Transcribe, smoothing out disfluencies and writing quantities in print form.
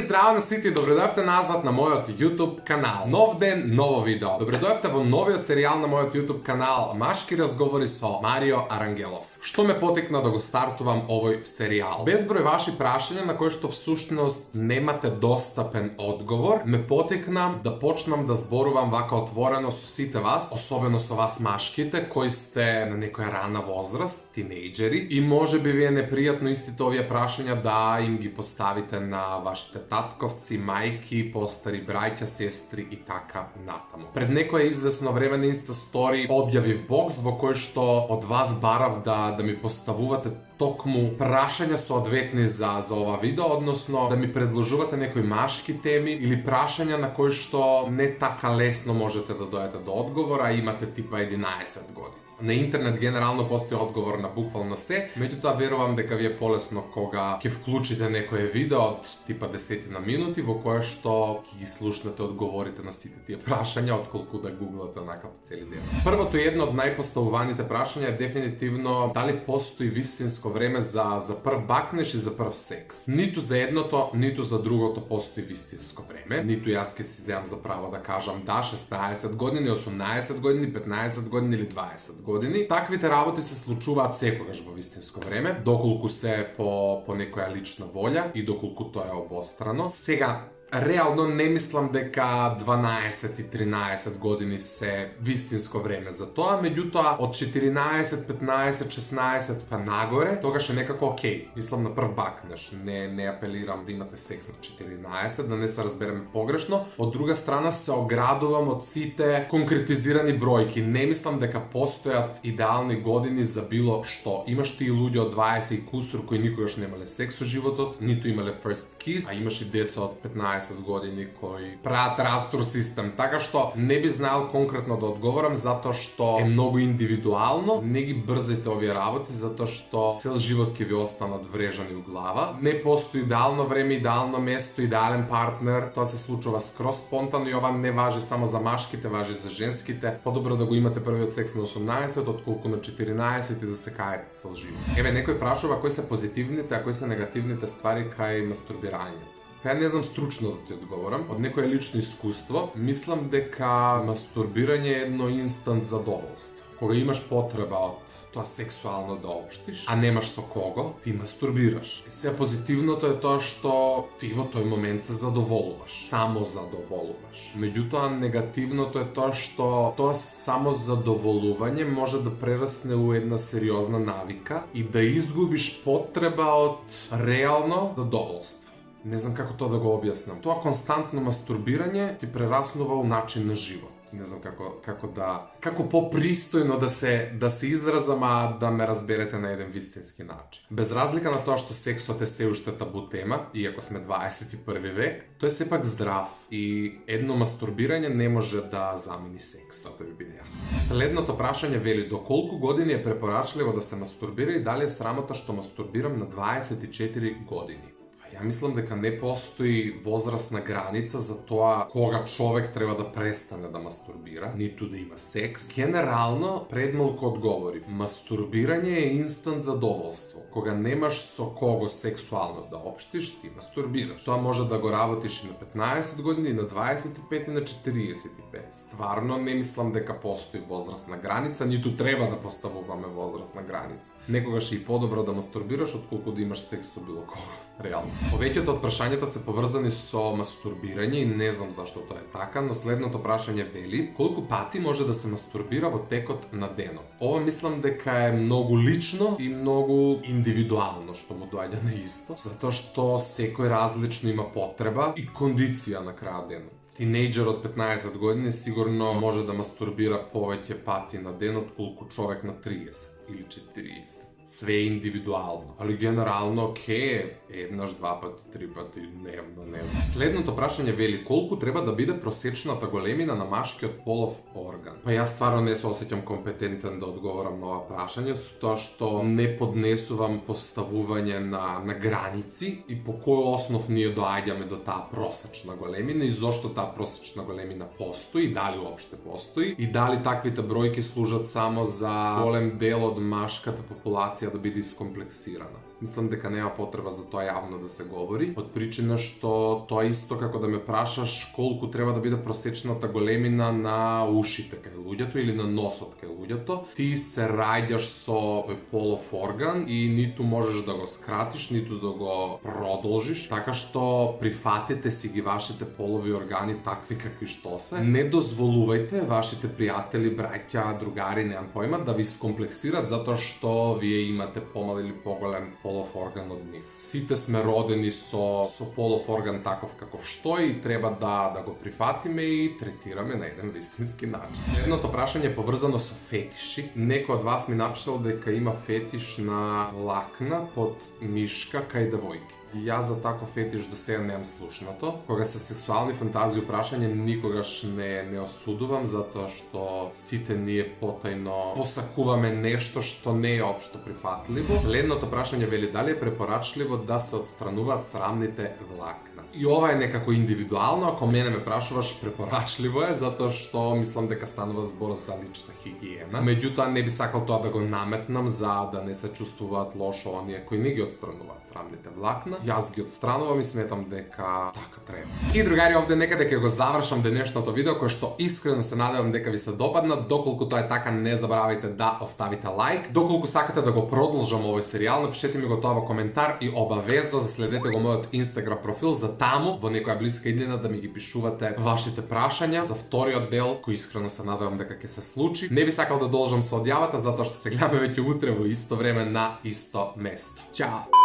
здрава на сите и добредојавте назад на мојот YouTube канал. Нов ден, ново видео. Добредојавте во новиот серијал на мојот YouTube канал Машки разговори со Марио Арангеловски. Што ме потикна да го стартувам овој серијал? Безброј ваши прашања на кои што всушност немате достапен одговор, ме потикна да почнам да зборувам вака отворено со сите вас, особено со вас машките кои сте на некоја рана возраст, тинејџери, и може би ви е непријатно истите овие прашања да им ги поставите на вашите татковци, мајки, постари браќа, сестри и така натаму. Пред некое извесно време на Инста стори објавив бокс во кој што од вас барав да ми поставувате токму прашања соодветни за ова видео, односно да ми предложувате некои машки теми или прашања на кои што не така лесно можете да дојдете до одговора, имате типа 11 години. На интернет генерално постои одговор на буквално се, меѓутоа верувам дека ви е полесно кога ќе вклучите некое видео од типа 10 на минути во кое што ќе ги слушнете одговорите на сите тие прашања, отколку да гуглате онака по цели ден. Првото и едно од најпоставуваните прашања е дефинитивно дали постои вистинско време за прв бакнеш и за прв секс. Ниту за едното, ниту за другото постои вистинско време. Ниту јас ќе си земам за право да кажам да, 16 години, 18 години, 15 години или 20 години. Таквите работи се случуваат секогаш во вистинско време, доколку се по некоја лична волја и доколку тоа е обострано. Сега, реално не мислам дека 12 и 13 години се вистинско време за тоа, меѓутоа од 14, 15, 16 па нагоре, тогаш е некако окей. Мислам на прв бакнеш, не апелирам да имате секс на 14, да не се разбереме погрешно. Од друга страна се оградувам од сите конкретизирани бројки. Не мислам дека постојат идеални години за било што. Имаш и луѓе од 20 и кусур кои никогаш немале секс во животот, ниту имале first kiss, а имаш и деца од 15 години кои прават растур систем, така што не би знаел конкретно да одговорам затоа што е многу индивидуално. Не ги брзајте овие работи затоа што цел живот ќе ви останат врежани у глава. Не постои идеално време, идеално место, идеален партнер. Тоа се случува скроз спонтано и ова не важи само за машките, важи за женските. Подобро да го имате првиот секс на 18 отколку на 14 и да се каете цел живот. Еве некој прашува кои се позитивните, а кои се негативните ствари кај мастурбирањето. Ја не знам стручно да ти одговорам. Од некое лично искуство, мислам дека мастурбирање е едно инстант задоволство. Кога имаш потреба од тоа сексуално да обштиш, а немаш со кого, ти мастурбираш. И се позитивното е тоа што ти во тој момент се задоволуваш, само задоволуваш. Меѓутоа негативното е тоа што тоа само задоволување може да прерасне у една сериозна навика и да изгубиш потреба од реално задоволство. Не знам како тоа да го објаснам. Тоа константно мастурбирање ти прераснува у начин на живот. Не знам како попристојно да се изразам, а да ме разберете на еден вистински начин. Без разлика на тоа што сексот е се уште табу тема, иако сме 21 век, тој е сепак здрав и едно мастурбирање не може да замени секс, тоа ви биде јасно. Следното прашање вели до колку години е препорачливо да се мастурбира и дали е срамота што мастурбирам на 24 години. Ја мислам дека не постои возрастна граница за тоа кога човек треба да престане да мастурбира, ниту да има секс. Генерално, предмалку одговорив, мастурбирање е инстант задоволство. Кога немаш со кого сексуално да обштиш, ти мастурбираш. Тоа може да го работиш и на 15 години, и на 25 и на 45. Стварно не мислам дека постои возрастна граница, ниту треба да поставуваме возрастна граница. Некогаш е и подобро да мастурбираш отколку да имаш секс со било кого. Реално. Повеќето од прашањата се поврзани со мастурбирање и не знам зашто тоа е така, но следното прашање вели колку пати може да се мастурбира во текот на денот. Ова мислам дека е многу лично и многу индивидуално што му доаѓа на исто, затоа што секој различно има потреба и кондиција на крајот денот. Тинејџер од 15 години сигурно може да мастурбира повеќе пати на денот колку човек на 30 или 40. Све е индивидуално, али генерално окей, еднаш, два пати, три пати, дневно. Следното прашање вели колку треба да биде просечната големина на машкиот полов орган. Па јас стварно не се осеќам компетентен да одговорам на ова прашање, со тоа што не поднесувам поставување на граници и по кој основ ние доаѓаме до таа просечна големина и зошто таа просечна големина постои, дали уопште постои и дали таквите бројки служат само за голем дел од машката популација ситуација да биде искомплексирана. Мислам дека нема потреба за тоа јавно да се говори, од причина што тоа исто како да ме прашаш колку треба да биде просечната големина на ушите кај луѓето или на носот кај луѓето. Ти се раѓаш со полов орган и ниту можеш да го скратиш, ниту да го продолжиш, така што прифатете си ги вашите полови органи такви какви што се. Не дозволувајте вашите пријатели, браќа, другари, немам појма, да ви скомплексират затоа што вие имате помал или поголем полов орган од нив. Сите сме родени со полов орган таков каков што и треба да го прифатиме и третираме на еден вистински начин. Едното прашање е поврзано со фетиши. Некој од вас ми напишал дека има фетиш на влакна под мишка кај девојки. Јас за таков фетиш до сега немам слушнато. Кога се сексуални фантазии прашање, никогаш не осудувам, затоа што сите ние потајно посакуваме нешто што не е општо прифатливо. Следното прашање вели дали е препорачливо да се отстрануваат срамните влакна. И ова е некако индивидуално, ако мене ме прашуваш, препорачливо е, затоа што мислам дека станува збор за лична хигиена. Меѓутоа не би сакал тоа да го наметнам за да не се чувствуваат лошо оние кои не ги отстрануваат срамните влакна. Јас ги отстранувам и сметам дека така треба. И другари, овде некаде ќе го завршам денешното видео, кое што искрено се надевам дека ви се допадна. Доколку тоа е така, не заборавајте да оставите лайк. Доколку сакате да го продолжам овој серијал, напишете ми го тоа во коментар и обавезно заследете го мојот Инстаграм профил за таму во некоја блиска иднина да ми ги пишувате вашите прашања за вториот дел, кој искрено се надевам дека ќе се случи. Не би сакал да должам со одјавата затоа што се гледаме веќе утре во исто време на исто место. Ćao!